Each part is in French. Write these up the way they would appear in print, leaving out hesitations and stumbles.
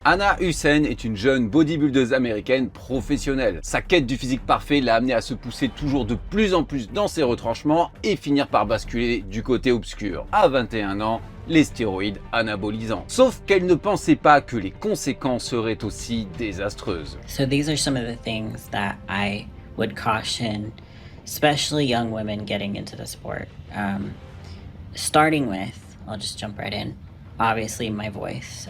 Hannah Hussein est une jeune bodybuildeuse américaine professionnelle. Sa quête du physique parfait l'a amenée à se pousser toujours de plus en plus dans ses retranchements et finir par basculer du côté obscur. À 21 ans, les stéroïdes anabolisants. Sauf qu'elle ne pensait pas que les conséquences seraient aussi désastreuses. So these are some of the things that I would caution, especially young women getting into the sport. Starting with, I'll just jump right in, obviously my voice.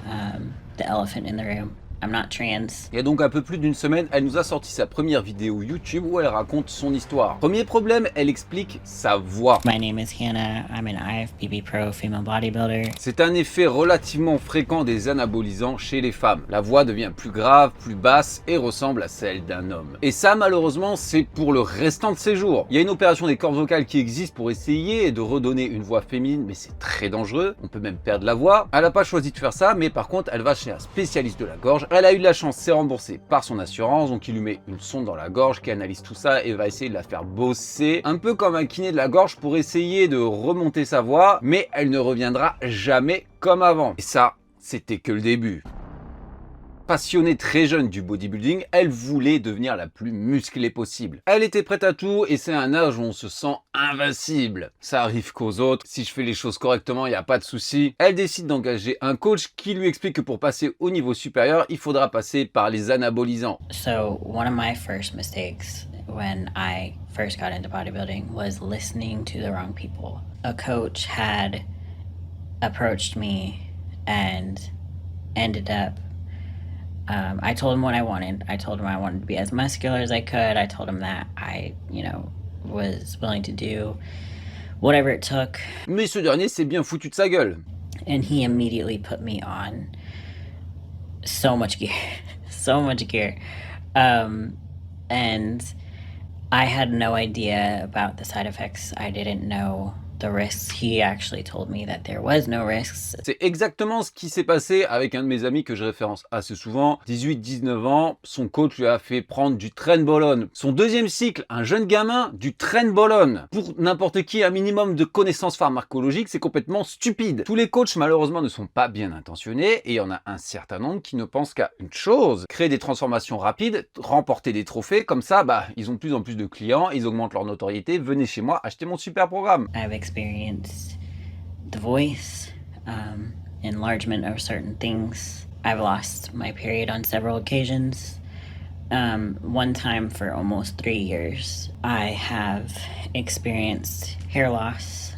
The elephant in the room. I'm not trans. Il y a donc un peu plus d'une semaine, elle nous a sorti sa première vidéo YouTube où elle raconte son histoire. Premier problème, elle explique sa voix. My name is Hannah. I'm an IFBB pro female bodybuilder. C'est un effet relativement fréquent des anabolisants chez les femmes. La voix devient plus grave, plus basse et ressemble à celle d'un homme. Et ça, malheureusement, c'est pour le restant de ses jours. Il y a une opération des cordes vocales qui existe pour essayer de redonner une voix féminine, mais c'est très dangereux. On peut même perdre la voix. Elle n'a pas choisi de faire ça, mais par contre, elle va chez un spécialiste de la gorge. Elle a eu de la chance, c'est remboursé par son assurance, donc il lui met une sonde dans la gorge qui analyse tout ça et va essayer de la faire bosser, un peu comme un kiné de la gorge pour essayer de remonter sa voix, mais elle ne reviendra jamais comme avant. Et ça, c'était que le début. Passionnée très jeune du bodybuilding, elle voulait devenir la plus musclée possible. Elle était prête à tout et c'est un âge où on se sent invincible. Ça arrive qu'aux autres, si je fais les choses correctement, il n'y a pas de souci. Elle décide d'engager un coach qui lui explique que pour passer au niveau supérieur, il faudra passer par les anabolisants. So one of my first mistakes when I first got into bodybuilding was listening to the wrong people. A coach had approached me and ended up I told him what I wanted. I told him I wanted to be as muscular as I could. I told him that I, was willing to do whatever it took. Mais ce dernier s'est bien foutu de sa gueule. And he immediately put me on so much gear, so much gear. And I had no idea about the side effects. I didn't know the risks. He actually told me that there was no risks. C'est exactement ce qui s'est passé avec un de mes amis que je référence assez souvent. 18-19 ans, son coach lui a fait prendre du trenbolone. Son deuxième cycle, un jeune gamin, du trenbolone. Pour n'importe qui, un minimum de connaissances pharmacologiques, c'est complètement stupide. Tous les coachs, malheureusement, ne sont pas bien intentionnés et il y en a un certain nombre qui ne pensent qu'à une chose, créer des transformations rapides, remporter des trophées. Comme ça, ils ont de plus en plus de clients, ils augmentent leur notoriété. Venez chez moi, achetez mon super programme. I've experienced the voice, enlargement of certain things. I've lost my period on several occasions. One time for almost 3 years. I have experienced hair loss,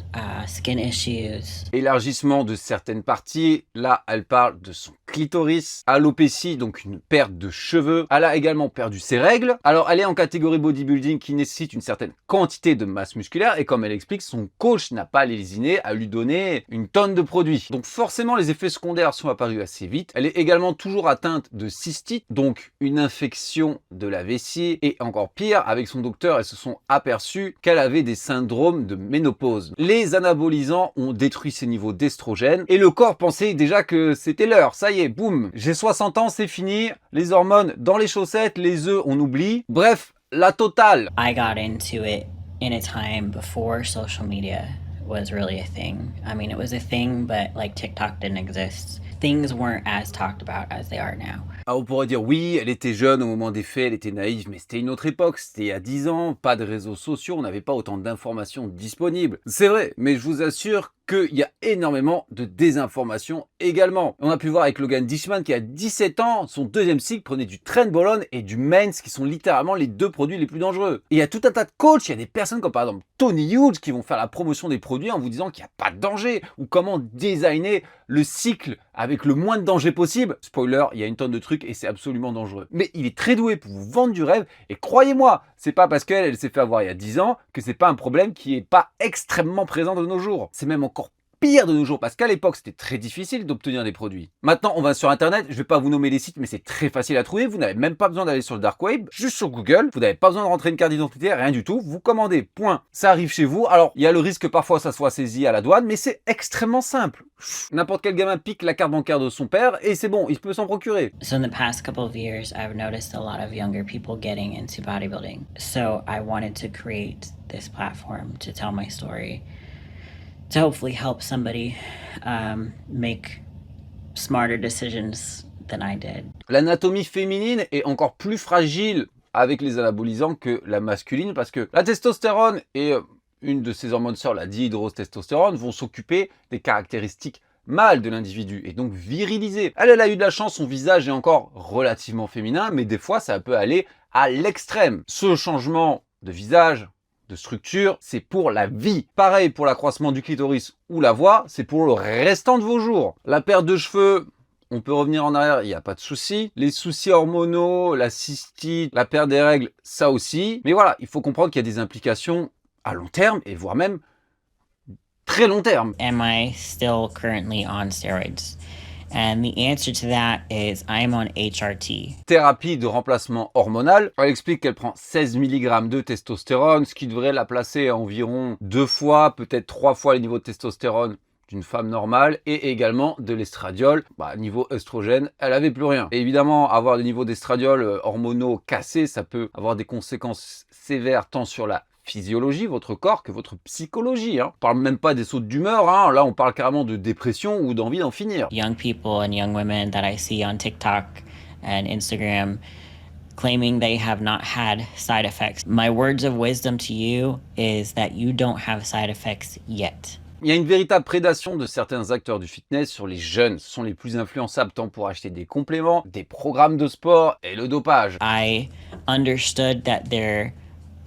skin issues. Élargissement de certaines parties. Là, elle parle de son clitoris. Alopécie, donc une perte de cheveux. Elle a également perdu ses règles. Alors, elle est en catégorie bodybuilding qui nécessite une certaine quantité de masse musculaire. Et comme elle explique, son coach n'a pas lésiné à lui donner une tonne de produits. Donc forcément, les effets secondaires sont apparus assez vite. Elle est également toujours atteinte de cystite, donc une infection de la vessie. Et encore pire, avec son docteur, elles se sont aperçues qu'elle avait des syndromes de ménopause. Les anabolisants ont détruit ses niveaux d'estrogène et le corps pensait déjà que c'était l'heure. Ça y est, boum, j'ai 60 ans, c'est fini. Les hormones dans les chaussettes, les œufs, on oublie. Bref, la totale. I got into it in a time before social media was really a thing. I mean, it was a thing, but like TikTok didn't exist. Things weren't as talked about as they are now. Ah, on pourrait dire oui, elle était jeune au moment des faits, elle était naïve, mais c'était une autre époque, c'était il y a 10 ans, pas de réseaux sociaux, on n'avait pas autant d'informations disponibles. C'est vrai, mais je vous assure qu'il y a énormément de désinformation également. On a pu voir avec Logan Dishman qui a 17 ans, son deuxième cycle prenait du trenbolone et du Mens qui sont littéralement les deux produits les plus dangereux. Et il y a tout un tas de coachs, il y a des personnes comme par exemple Tony Hughes qui vont faire la promotion des produits en vous disant qu'il n'y a pas de danger ou comment designer le cycle avec le moins de danger possible. Spoiler, il y a une tonne de trucs et c'est absolument dangereux. Mais il est très doué pour vous vendre du rêve et croyez-moi, c'est pas parce qu'elle s'est fait avoir il y a 10 ans que c'est pas un problème qui est pas extrêmement présent de nos jours. C'est même encore pire de nos jours parce qu'à l'époque c'était très difficile d'obtenir des produits. Maintenant on va sur internet, je vais pas vous nommer les sites mais c'est très facile à trouver, vous n'avez même pas besoin d'aller sur le dark web, juste sur Google, vous n'avez pas besoin de rentrer une carte d'identité, rien du tout, vous commandez, point. Ça arrive chez vous, alors il y a le risque que parfois ça soit saisi à la douane mais c'est extrêmement simple. N'importe quel gamin pique la carte bancaire de son père et c'est bon, il peut s'en procurer. So in the past couple of years, I've noticed a lot of younger people getting into bodybuilding. So I wanted to create this platform to tell my story, to hopefully help somebody make smarter decisions than I did. L'anatomie féminine est encore plus fragile avec les anabolisants que la masculine parce que la testostérone et une de ses hormones sœurs, la dihydrotestostérone, vont s'occuper des caractéristiques mâles de l'individu et donc viriliser. Elle a eu de la chance, son visage est encore relativement féminin, mais des fois ça peut aller à l'extrême. Ce changement de visage, de structure, c'est pour la vie. Pareil pour l'accroissement du clitoris ou la voix, c'est pour le restant de vos jours. La perte de cheveux, on peut revenir en arrière, il n'y a pas de souci. Les soucis hormonaux, la cystite, la perte des règles, ça aussi. Mais voilà, il faut comprendre qu'il y a des implications à long terme et voire même très long terme. Am I still currently on steroids? And the answer to that is I'm on HRT. Thérapie de remplacement hormonal. Elle explique qu'elle prend 16 mg de testostérone, ce qui devrait la placer à environ 2 fois, peut-être 3 fois les niveaux de testostérone d'une femme normale, et également de l'estradiol. Niveau œstrogène, elle avait plus rien. Et évidemment, avoir des niveaux d'estradiol hormonaux cassés, ça peut avoir des conséquences sévères tant sur la physiologie, votre corps, que votre psychologie. On parle même pas des sautes d'humeur, là on parle carrément de dépression ou d'envie d'en finir. Young people and young women that I see on TikTok and Instagram claiming they have not had side effects. My words of wisdom to you is that you don't have side effects yet. Il y a une véritable prédation de certains acteurs du fitness sur les jeunes. Ce sont les plus influençables tant pour acheter des compléments, des programmes de sport et le dopage. I understood that there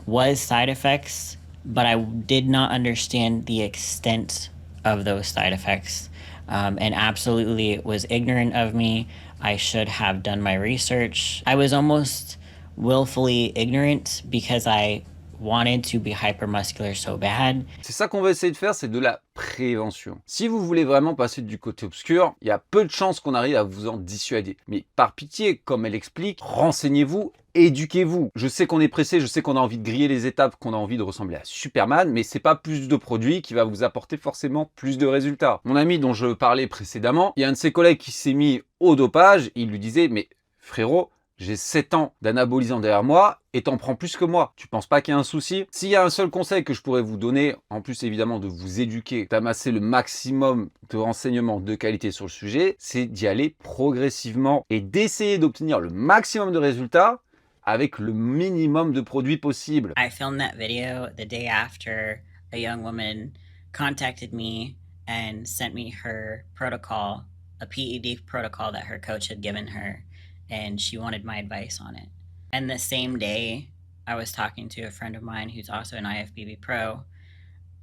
was side effects, but I did not understand the extent of those side effects. And absolutely it was ignorant of me. I should have done my research. I was almost willfully ignorant because I wanted to be hypermuscular so bad. C'est ça qu'on va essayer de faire, c'est de la prévention. Si vous voulez vraiment passer du côté obscur, il y a peu de chances qu'on arrive à vous en dissuader. Mais par pitié, comme elle explique, renseignez-vous, éduquez-vous. Je sais qu'on est pressé, je sais qu'on a envie de griller les étapes, qu'on a envie de ressembler à Superman, mais c'est pas plus de produits qui va vous apporter forcément plus de résultats. Mon ami dont je parlais précédemment, il y a un de ses collègues qui s'est mis au dopage, il lui disait, mais frérot, j'ai 7 ans d'anabolisant derrière moi et t'en prends plus que moi. Tu penses pas qu'il y a un souci? S'il y a un seul conseil que je pourrais vous donner, en plus évidemment de vous éduquer, d'amasser le maximum de renseignements de qualité sur le sujet, c'est d'y aller progressivement et d'essayer d'obtenir le maximum de résultats avec le minimum de produits possible. I filmed that video the day after a young woman contacted me and sent me her protocol, a PED protocol that her coach had given her. And she wanted my advice on it. And the same day, I was talking to a friend of mine who's also an IFBB pro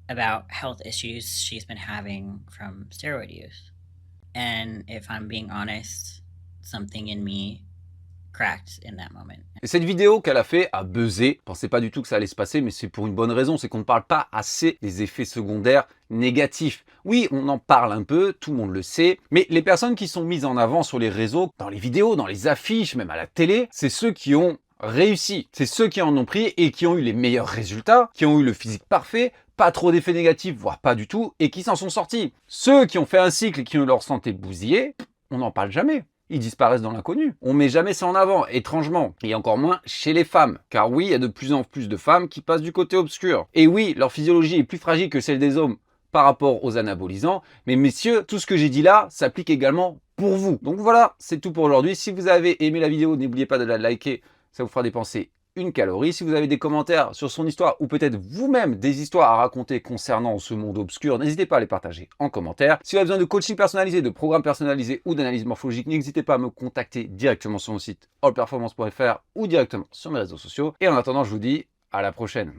about health issues she's been having from steroid use. And if I'm being honest, something in me cracked in that moment. Et cette vidéo qu'elle a fait a buzzé. Je pensais pas du tout que ça allait se passer, mais c'est pour une bonne raison, c'est qu'on ne parle pas assez des effets secondaires négatifs. Oui, on en parle un peu, tout le monde le sait, mais les personnes qui sont mises en avant sur les réseaux, dans les vidéos, dans les affiches, même à la télé, c'est ceux qui ont réussi. C'est ceux qui en ont pris et qui ont eu les meilleurs résultats, qui ont eu le physique parfait, pas trop d'effets négatifs, voire pas du tout, et qui s'en sont sortis. Ceux qui ont fait un cycle et qui ont leur santé bousillée, on n'en parle jamais. Ils disparaissent dans l'inconnu. On met jamais ça en avant, étrangement. Et encore moins chez les femmes. Car oui, il y a de plus en plus de femmes qui passent du côté obscur. Et oui, leur physiologie est plus fragile que celle des hommes par rapport aux anabolisants. Mais messieurs, tout ce que j'ai dit là s'applique également pour vous. Donc voilà, c'est tout pour aujourd'hui. Si vous avez aimé la vidéo, n'oubliez pas de la liker. Ça vous fera dépenser une calorie. Si vous avez des commentaires sur son histoire ou peut-être vous-même des histoires à raconter concernant ce monde obscur, n'hésitez pas à les partager en commentaire. Si vous avez besoin de coaching personnalisé, de programmes personnalisés ou d'analyse morphologique, n'hésitez pas à me contacter directement sur mon site allperformance.fr ou directement sur mes réseaux sociaux. Et en attendant, je vous dis à la prochaine.